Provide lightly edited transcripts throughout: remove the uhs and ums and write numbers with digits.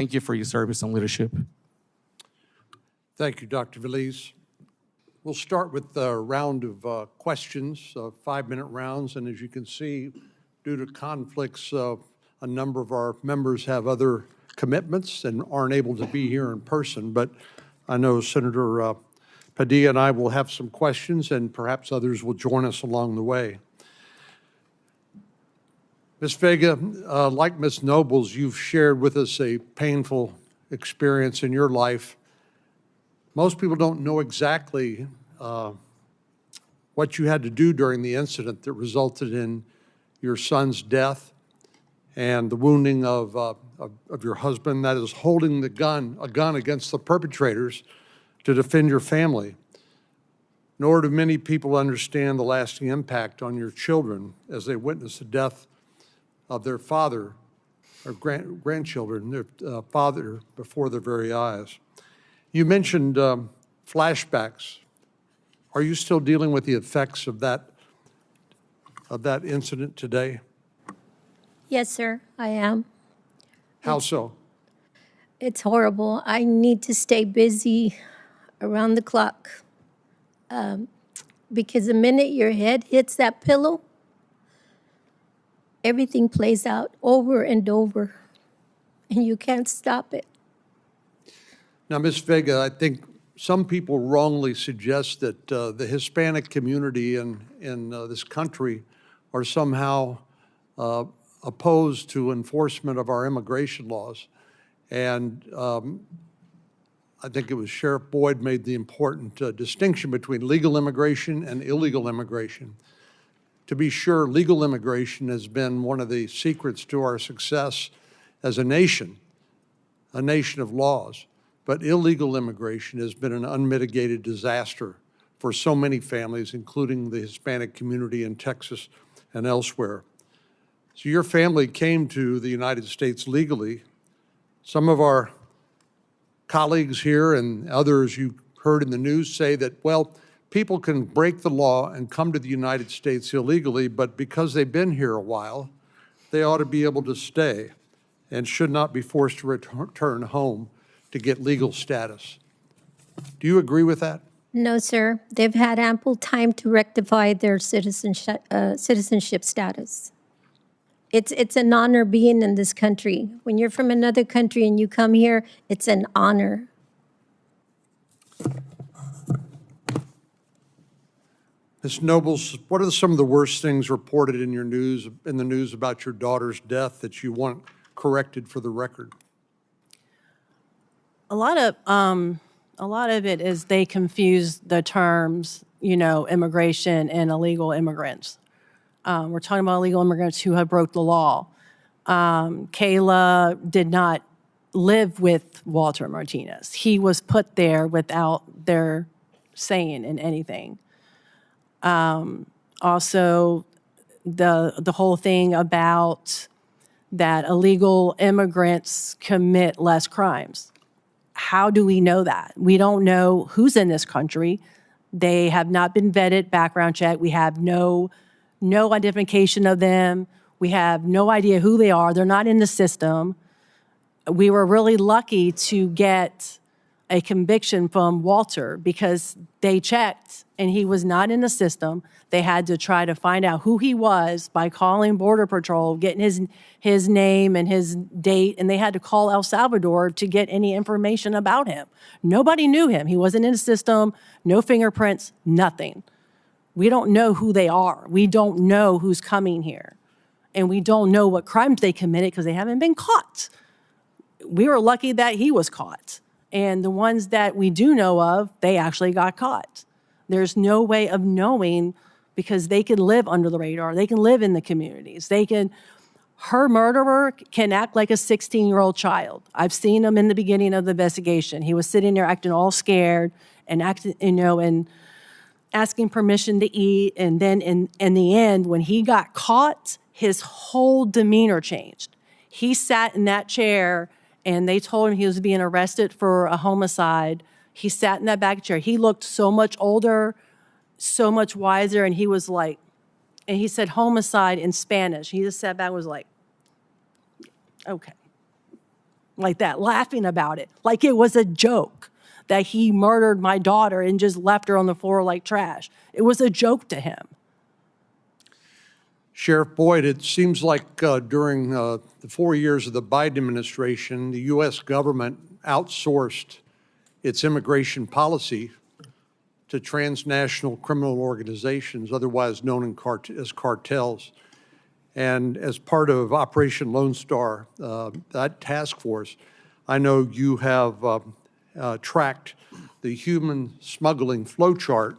Thank you for your service and leadership. Thank you, Dr. Veliz. We'll start with a round of questions, 5-minute rounds, and as you can see, due to conflicts, a number of our members have other commitments and aren't able to be here in person, but I know Senator Padilla and I will have some questions, and perhaps others will join us along the way. Ms. Vega, like Ms. Nobles, you've shared with us a painful experience in your life. Most people don't know exactly what you had to do during the incident that resulted in your son's death and the wounding of your husband, that is holding a gun against the perpetrators to defend your family. Nor do many people understand the lasting impact on your children as they witness the death of their father or grandchildren, their father before their very eyes. You mentioned flashbacks. Are you still dealing with the effects of that incident today? Yes, sir, I am. How so? It's horrible. I need to stay busy around the clock because the minute your head hits that pillow, everything plays out over and over, and you can't stop it. Now, Ms. Vega, I think some people wrongly suggest that the Hispanic community in this country are somehow opposed to enforcement of our immigration laws. And I think it was Sheriff Boyd made the important distinction between legal immigration and illegal immigration. To be sure, legal immigration has been one of the secrets to our success as a nation of laws. But illegal immigration has been an unmitigated disaster for so many families, including the Hispanic community in Texas and elsewhere. So your family came to the United States legally. Some of our colleagues here and others you heard in the news say that, well, people can break the law and come to the United States illegally, but because they've been here a while, they ought to be able to stay and should not be forced to return home to get legal status. Do you agree with that? No, sir. They've had ample time to rectify their citizenship status. It's an honor being in this country. When you're from another country and you come here, it's an honor. Ms. Nobles, what are some of the worst things reported in the news about your daughter's death that you want corrected for the record? A lot of it is they confuse the terms, immigration and illegal immigrants. We're talking about illegal immigrants who have broke the law. Kayla did not live with Walter Martinez. He was put there without their saying in anything. Also, the whole thing about that illegal immigrants commit less crimes. How do we know that? We don't know who's in this country. They have not been vetted, background check. We have no identification of them. We have no idea who they are. They're not in the system. We were really lucky to get a conviction from Walter because they checked and he was not in the system. They had to try to find out who he was by calling Border Patrol, getting his name and his date, and they had to call El Salvador to get any information about him. Nobody knew him. He wasn't in the system, no fingerprints, nothing. We don't know who they are. We don't know who's coming here. And we don't know what crimes they committed because they haven't been caught. We were lucky that he was caught. And the ones that we do know of, they actually got caught. There's no way of knowing because they can live under the radar. They can live in the communities. Her murderer can act like a 16-year-old child. I've seen him in the beginning of the investigation. He was sitting there acting all scared and acting, and asking permission to eat. And then in the end, when he got caught, his whole demeanor changed. He sat in that chair and they told him he was being arrested for a homicide. He sat in that back chair. He looked so much older, so much wiser, and he was like, and he said homicide in Spanish. He just sat back and was like, okay. like that, laughing about it, like it was a joke that he murdered my daughter and just left her on the floor like trash. It was a joke to him. Sheriff Boyd, it seems like during the 4 years of the Biden administration, the U.S. government outsourced its immigration policy to transnational criminal organizations, otherwise known as cartels. And as part of Operation Lone Star, that task force, I know you have tracked the human smuggling flowchart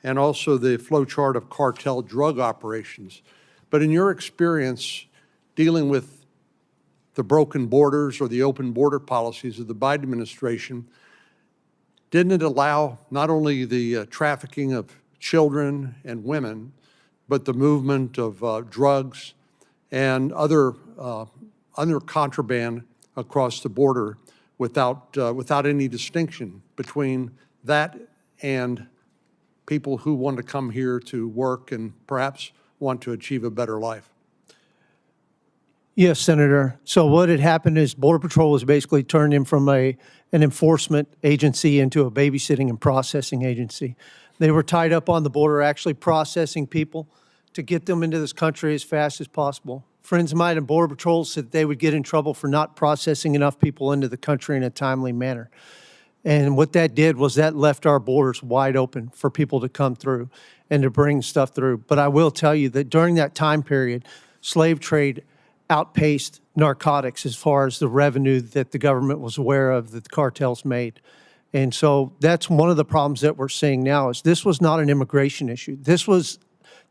and also the flowchart of cartel drug operations. But in your experience dealing with the broken borders or the open border policies of the Biden administration, didn't it allow not only the trafficking of children and women, but the movement of drugs and other contraband across the border without any distinction between that and people who want to come here to work and perhaps want to achieve a better life? Yes, Senator. So what had happened is Border Patrol was basically turned in from an enforcement agency into a babysitting and processing agency. They were tied up on the border actually processing people to get them into this country as fast as possible. Friends of mine in Border Patrol said they would get in trouble for not processing enough people into the country in a timely manner. And what that did was that left our borders wide open for people to come through and to bring stuff through. But I will tell you that during that time period, slave trade outpaced narcotics as far as the revenue that the government was aware of that the cartels made. And so that's one of the problems that we're seeing now is this was not an immigration issue. This was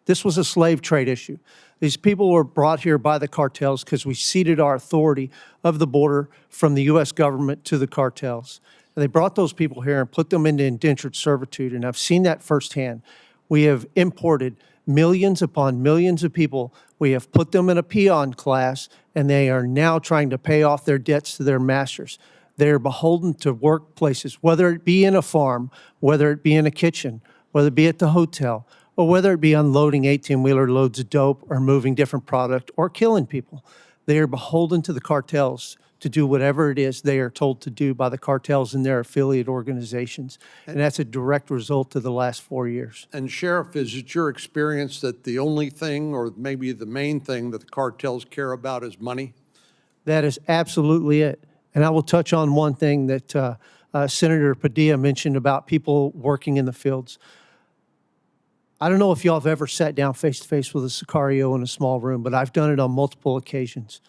a slave trade issue. These people were brought here by the cartels because we ceded our authority of the border from the U.S. government to the cartels. And they brought those people here and put them into indentured servitude, and I've seen that firsthand. We have imported millions upon millions of people. We have put them in a peon class, and they are now trying to pay off their debts to their masters. They are beholden to workplaces, whether it be in a farm, whether it be in a kitchen, whether it be at the hotel, or whether it be unloading 18-wheeler loads of dope or moving different product or killing people. They are beholden to the cartels to do whatever it is they are told to do by the cartels and their affiliate organizations. And that's a direct result of the last 4 years. And Sheriff, is it your experience that the only thing or maybe the main thing that the cartels care about is money? That is absolutely it. And I will touch on one thing that Senator Padilla mentioned about people working in the fields. I don't know if y'all have ever sat down face-to-face with a Sicario in a small room, but I've done it on multiple occasions.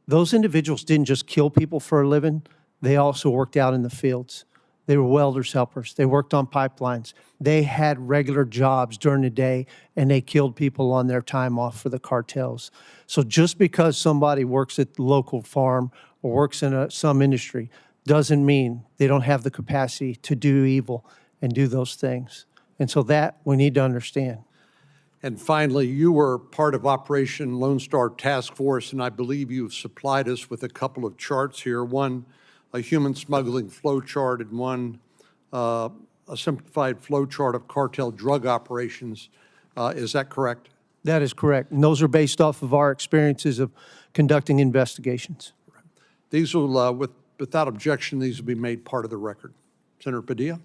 Those individuals didn't just kill people for a living. They also worked out in the fields. They were welders helpers. They worked on pipelines. They had regular jobs during the day, and they killed people on their time off for the cartels. So just because somebody works at the local farm or works in some industry doesn't mean they don't have the capacity to do evil and do those things. And so that we need to understand. And finally, you were part of Operation Lone Star Task Force, and I believe you've supplied us with a couple of charts here. One, a human smuggling flow chart, and one, a simplified flow chart of cartel drug operations. Is that correct? That is correct. And those are based off of our experiences of conducting investigations. These will, without objection, these will be made part of the record. Senator Padilla?